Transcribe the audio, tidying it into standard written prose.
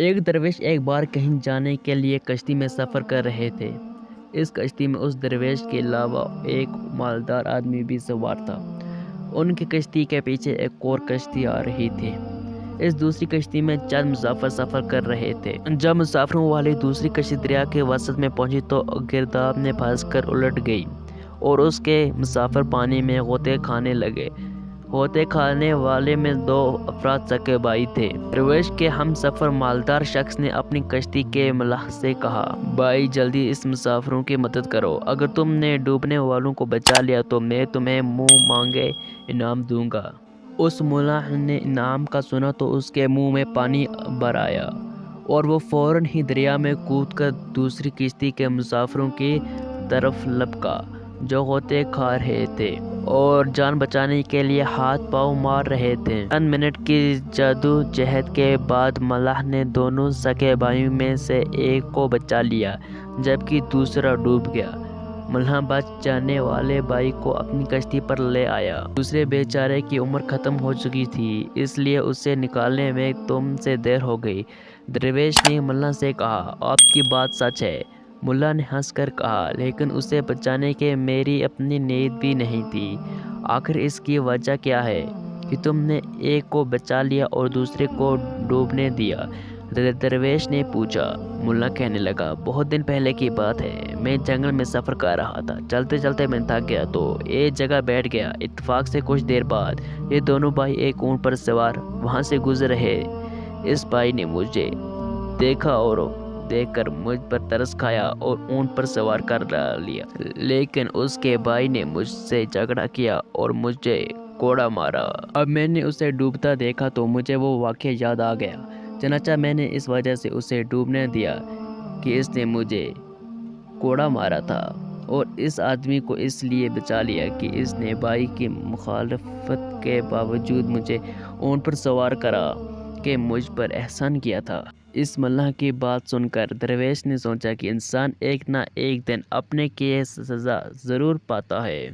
ایک درویش ایک بار کہیں جانے کے لیے کشتی میں سفر کر رہے تھے۔ اس کشتی میں اس درویش کے علاوہ ایک مالدار آدمی بھی سوار تھا۔ ان کی کشتی کے پیچھے ایک اور کشتی آ رہی تھی۔ اس دوسری کشتی میں چند مسافر سفر کر رہے تھے۔ جب مسافروں والی دوسری کشتی دریا کے وسط میں پہنچی تو گرداب نے پھنس کر الٹ گئی اور اس کے مسافر پانی میں غوطے کھانے لگے۔ غوطے کھانے والے میں 2 افراد سگے بھائی تھے۔ درویش کے ہم سفر مالدار شخص نے اپنی کشتی کے ملاح سے کہا، بھائی جلدی اس مسافروں کی مدد کرو، اگر تم نے ڈوبنے والوں کو بچا لیا تو میں تمہیں منہ مانگے انعام دوں گا۔ اس ملاح نے انعام کا سنا تو اس کے منہ میں پانی بھر آیا اور وہ فوراً ہی دریا میں کود کر دوسری کشتی کے مسافروں کی طرف لپکا جو غوطے کھا رہے تھے اور جان بچانے کے لیے ہاتھ پاؤں مار رہے تھے۔ چند منٹ کی جدوجہد کے بعد ملاح نے دونوں سگے بھائیوں میں سے ایک کو بچا لیا جبکہ دوسرا ڈوب گیا۔ ملاح بچ جانے والے بھائی کو اپنی کشتی پر لے آیا۔ دوسرے بیچارے کی عمر ختم ہو چکی تھی، اس لیے اسے نکالنے میں تم سے دیر ہو گئی۔ درویش نے ملاح سے کہا، آپ کی بات سچ ہے۔ ملاح نے ہنس کر کہا، لیکن اسے بچانے کی میری اپنی نیت بھی نہیں تھی۔ آخر اس کی وجہ کیا ہے کہ تم نے ایک کو بچا لیا اور دوسرے کو ڈوبنے دیا؟ درویش نے پوچھا۔ ملاح کہنے لگا، بہت دن پہلے کی بات ہے، میں جنگل میں سفر کر رہا تھا۔ چلتے چلتے میں تھک گیا تو ایک جگہ بیٹھ گیا۔ اتفاق سے کچھ دیر بعد یہ دونوں بھائی ایک اونٹ پر سوار وہاں سے گزر رہے۔ اس بھائی نے مجھے دیکھا اور دیکھ کر مجھ پر ترس کھایا اور اونٹ پر سوار کر لیا، لیکن اس کے بھائی نے مجھ سے جھگڑا کیا اور مجھے کوڑا مارا۔ اب میں نے اسے ڈوبتا دیکھا تو مجھے وہ واقعہ یاد آ گیا، چنانچہ میں نے اس وجہ سے اسے ڈوبنے دیا کہ اس نے مجھے کوڑا مارا تھا، اور اس آدمی کو اس لیے بچا لیا کہ اس نے بھائی کی مخالفت کے باوجود مجھے اونٹ پر سوار کرا کے مجھ پر احسان کیا تھا۔ اس ملاح کی بات سن کر درویش نے سوچا کہ انسان ایک نہ ایک دن اپنے کیے سزا ضرور پاتا ہے۔